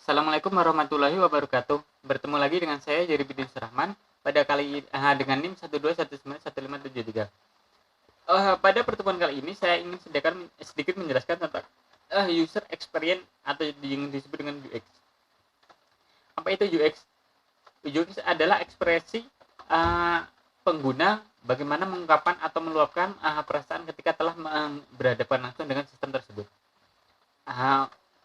Assalamualaikum warahmatullahi wabarakatuh. Bertemu lagi dengan saya Jerry Bidin Surahman pada kali dengan NIM 1219153. Pada pertemuan kali ini saya ingin sedikit menjelaskan tentang user experience atau yang disebut dengan UX. Apa itu UX? UX adalah ekspresi pengguna bagaimana mengungkapkan atau meluapkan perasaan ketika telah berhadapan langsung dengan sistem tersebut.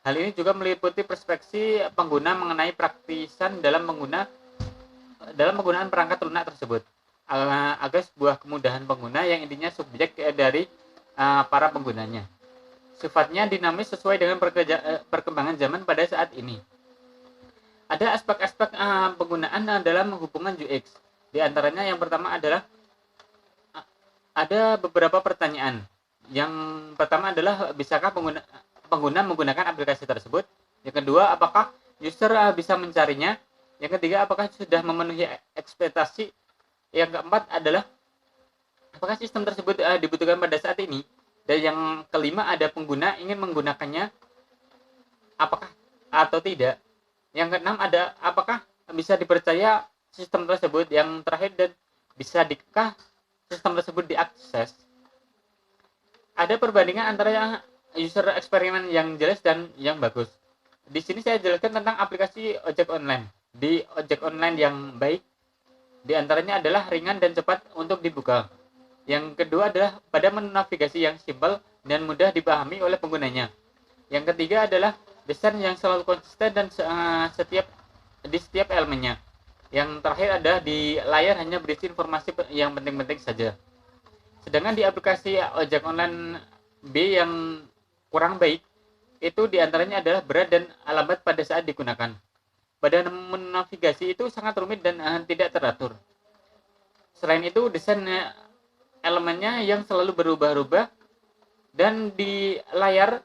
Hal ini juga meliputi perspektif pengguna mengenai praktisan dalam penggunaan perangkat lunak tersebut, agar sebuah kemudahan pengguna yang intinya subjek dari para penggunanya. Sifatnya dinamis sesuai dengan perkembangan zaman pada saat ini. Ada aspek-aspek penggunaan dalam hubungan UX. Di antaranya yang pertama adalah ada beberapa pertanyaan. Yang pertama adalah bisakah pengguna menggunakan aplikasi tersebut. Yang kedua, apakah user bisa mencarinya. Yang ketiga, apakah sudah memenuhi ekspektasi. Yang keempat adalah apakah sistem tersebut dibutuhkan pada saat ini. Dan yang kelima, ada pengguna ingin menggunakannya apakah atau tidak. Yang keenam, ada apakah bisa dipercaya sistem tersebut. Yang terakhir, dan bisakah sistem tersebut diakses. Ada perbandingan antara user eksperimen yang jelas dan yang bagus. Di sini saya jelaskan tentang aplikasi ojek online. Di ojek online yang baik, di antaranya adalah ringan dan cepat untuk dibuka. Yang kedua adalah pada menu navigasi yang simpel dan mudah dipahami oleh penggunanya. Yang ketiga adalah desain yang selalu konsisten dan di setiap elemennya. Yang terakhir adalah di layar hanya berisi informasi yang penting-penting saja. Sedangkan di aplikasi ojek online B yang kurang baik, itu diantaranya adalah berat dan lambat pada saat digunakan. Pada menu navigasi itu sangat rumit dan tidak teratur. Selain itu, desain elemennya yang selalu berubah-ubah, dan di layar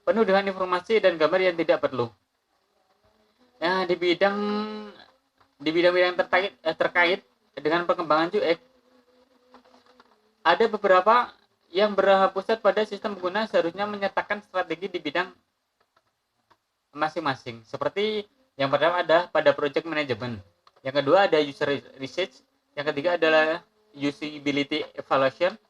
penuh dengan informasi dan gambar yang tidak perlu. Nah, di bidang-bidang terkait dengan pengembangan UX, ada beberapa yang berpusat pada sistem pengguna seharusnya menyertakan strategi di bidang masing-masing. Seperti yang pertama ada pada project management. Yang kedua ada user research. Yang ketiga adalah usability evaluation.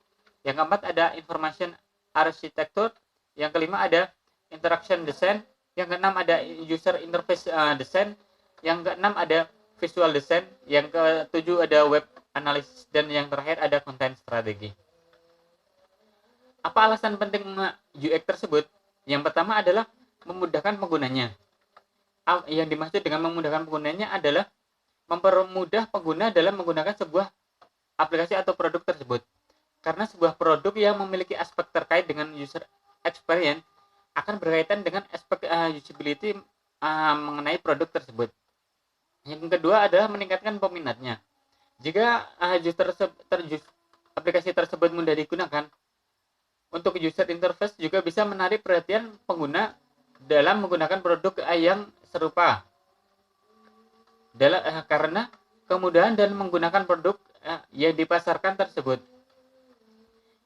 Yang keempat ada information architecture. Yang kelima ada interaction design. Yang keenam ada user interface design. Yang keenam ada visual design. Yang ketujuh ada web analysis. Dan yang terakhir ada content strategy. Apa alasan penting UX tersebut? Yang pertama adalah memudahkan penggunanya. Yang dimaksud dengan memudahkan penggunanya adalah mempermudah pengguna dalam menggunakan sebuah aplikasi atau produk tersebut. Karena sebuah produk yang memiliki aspek terkait dengan user experience akan berkaitan dengan aspek usability mengenai produk tersebut. Yang kedua adalah meningkatkan peminatnya. Jika aplikasi tersebut mudah digunakan, untuk user interface juga bisa menarik perhatian pengguna dalam menggunakan produk yang serupa. Karena kemudahan dan menggunakan produk yang dipasarkan tersebut.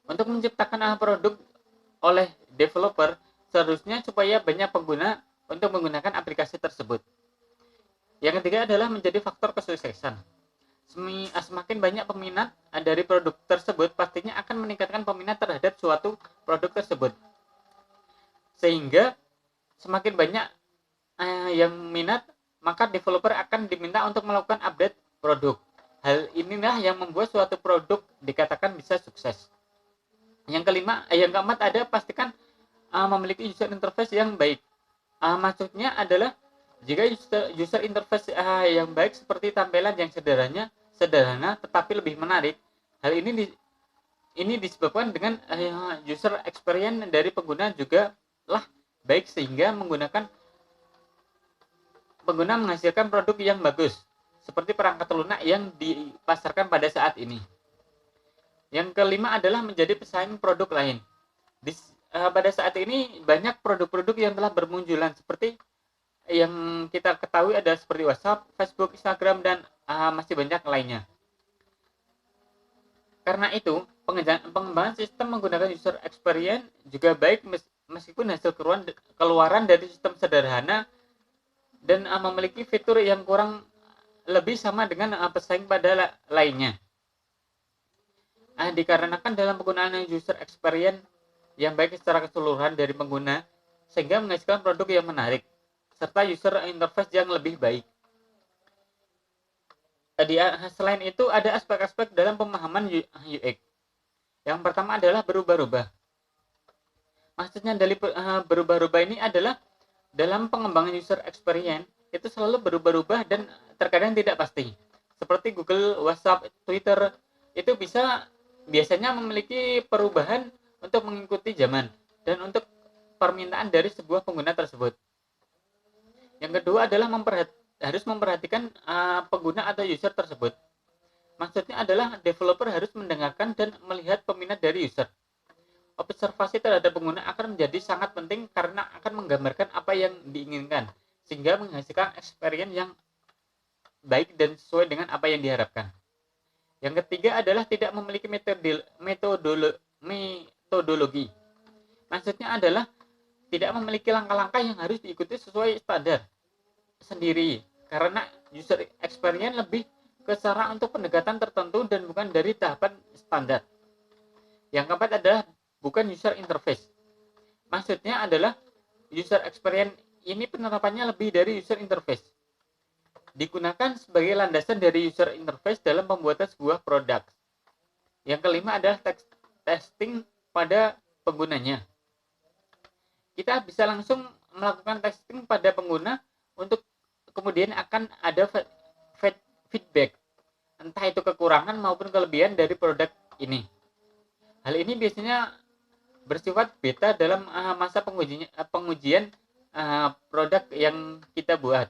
Untuk menciptakan produk oleh developer, seharusnya supaya banyak pengguna untuk menggunakan aplikasi tersebut. Yang ketiga adalah menjadi faktor kesuksesan. Semakin banyak peminat dari produk tersebut, pastinya akan meningkatkan peminat terhadap suatu produk tersebut. Sehingga semakin banyak yang minat, maka developer akan diminta untuk melakukan update produk. Hal inilah yang membuat suatu produk dikatakan bisa sukses. Yang keempat ada pastikan memiliki user interface yang baik. Maksudnya adalah jika user interface yang baik seperti tampilan yang sederhana tetapi lebih menarik, hal ini disebabkan dengan user experience dari pengguna juga lah baik, sehingga pengguna menghasilkan produk yang bagus seperti perangkat lunak yang dipasarkan pada saat ini. Yang kelima adalah menjadi pesaing produk lain. Pada saat ini banyak produk-produk yang telah bermunculan, seperti yang kita ketahui ada seperti WhatsApp, Facebook, Instagram, dan masih banyak lainnya. Karena itu, pengembangan sistem menggunakan user experience juga baik meskipun hasil keluaran dari sistem sederhana dan memiliki fitur yang kurang lebih sama dengan pesaing pada lainnya. Dikarenakan dalam penggunaan user experience yang baik secara keseluruhan dari pengguna, sehingga menghasilkan produk yang menarik, serta user interface yang lebih baik. Selain itu, ada aspek-aspek dalam pemahaman UX. Yang pertama adalah berubah-ubah. Maksudnya dari berubah-ubah ini adalah dalam pengembangan user experience itu selalu berubah-ubah dan terkadang tidak pasti. Seperti Google, WhatsApp, Twitter itu biasanya memiliki perubahan untuk mengikuti zaman dan untuk permintaan dari sebuah pengguna tersebut. Yang kedua adalah harus memperhatikan pengguna atau user tersebut. Maksudnya adalah developer harus mendengarkan dan melihat peminat dari user. Observasi terhadap pengguna akan menjadi sangat penting karena akan menggambarkan apa yang diinginkan, sehingga menghasilkan experience yang baik dan sesuai dengan apa yang diharapkan. Yang ketiga adalah tidak memiliki metodologi. Maksudnya adalah tidak memiliki langkah-langkah yang harus diikuti sesuai standar sendiri, karena user experience lebih ke cara untuk pendekatan tertentu dan bukan dari tahapan standar. Yang keempat adalah bukan user interface. Maksudnya adalah user experience ini penerapannya lebih dari user interface. Digunakan sebagai landasan dari user interface dalam pembuatan sebuah produk. Yang kelima adalah testing pada penggunanya. Kita bisa langsung melakukan testing pada pengguna untuk kemudian akan ada feedback, entah itu kekurangan maupun kelebihan dari produk ini. Hal ini biasanya bersifat beta dalam masa pengujian produk yang kita buat.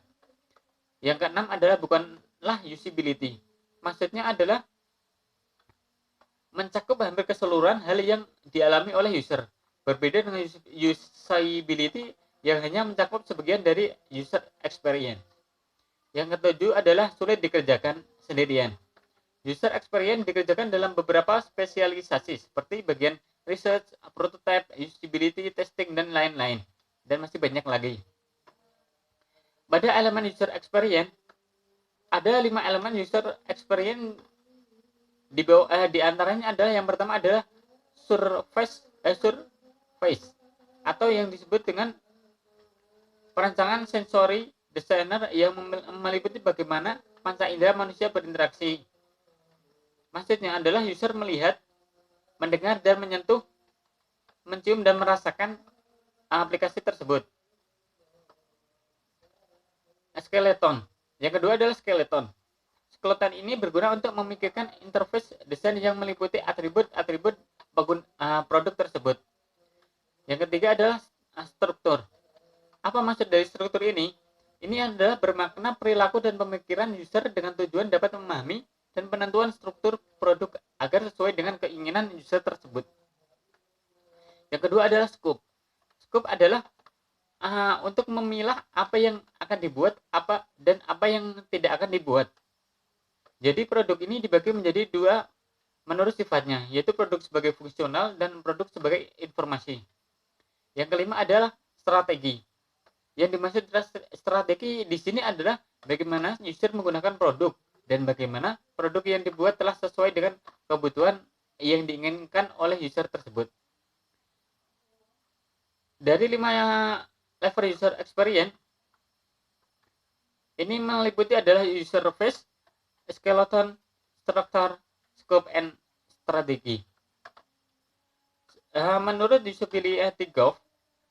Yang keenam adalah bukanlah usability. Maksudnya adalah mencakup hampir keseluruhan hal yang dialami oleh user. Berbeda dengan usability yang hanya mencakup sebagian dari user experience. Yang ketujuh adalah sulit dikerjakan sendirian. User experience dikerjakan dalam beberapa spesialisasi seperti bagian research, prototype, usability, testing, dan lain-lain. Dan masih banyak lagi. Pada elemen user experience, ada 5 elemen user experience di antaranya adalah yang pertama adalah surface atau yang disebut dengan perancangan sensori designer yang meliputi bagaimana panca indera manusia berinteraksi. Maksudnya adalah user melihat, mendengar, dan menyentuh, mencium, dan merasakan aplikasi tersebut. Skeleton. Yang kedua adalah skeleton. Skeleton ini berguna untuk memikirkan interface desain yang meliputi atribut-atribut produk tersebut. Yang ketiga adalah struktur. Apa maksud dari struktur ini? Ini adalah bermakna perilaku dan pemikiran user dengan tujuan dapat memahami dan penentuan struktur produk agar sesuai dengan keinginan user tersebut. Yang kedua adalah scope. Scope adalah untuk memilah apa yang akan dibuat dan apa yang tidak akan dibuat. Jadi produk ini dibagi menjadi dua menurut sifatnya, yaitu produk sebagai fungsional dan produk sebagai informasi. Yang kelima adalah strategi. Yang dimaksud strategi di sini adalah bagaimana user menggunakan produk dan bagaimana produk yang dibuat telah sesuai dengan kebutuhan yang diinginkan oleh user tersebut. Dari 5 level user experience, ini meliputi adalah user face, skeleton, structure, scope, and strategi. Menurut usability Golf,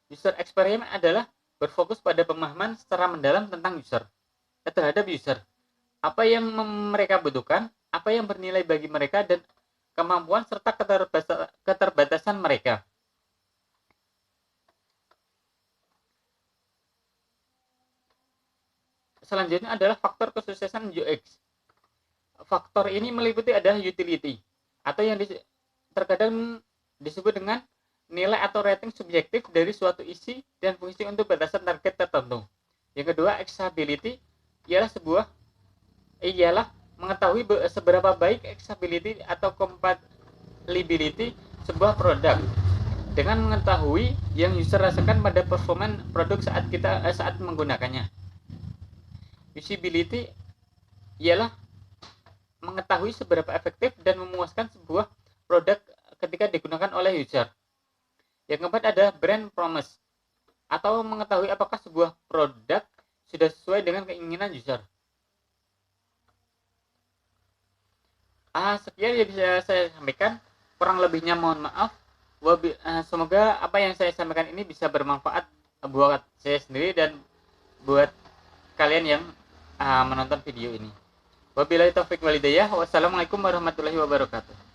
user experience adalah berfokus pada pemahaman secara mendalam tentang user, terhadap user. Apa yang mereka butuhkan, apa yang bernilai bagi mereka, dan kemampuan serta keterbatasan mereka. Selanjutnya adalah faktor kesuksesan UX. Faktor ini meliputi adalah utility, atau yang terkadang disebut dengan nilai atau rating subjektif dari suatu isi dan fungsi untuk batasan target tertentu. Yang kedua, accessibility ialah mengetahui seberapa baik accessibility atau compatibility sebuah produk dengan mengetahui yang user rasakan pada performa produk saat menggunakannya. Usability ialah mengetahui seberapa efektif dan memuaskan sebuah produk ketika digunakan oleh user. Yang keempat ada brand promise, atau mengetahui apakah sebuah produk sudah sesuai dengan keinginan user. Sekian yang bisa saya sampaikan, kurang lebihnya mohon maaf. Semoga apa yang saya sampaikan ini bisa bermanfaat buat saya sendiri dan buat kalian yang menonton video ini. Wabillahi taufik walhidayah. Wassalamualaikum warahmatullahi wabarakatuh.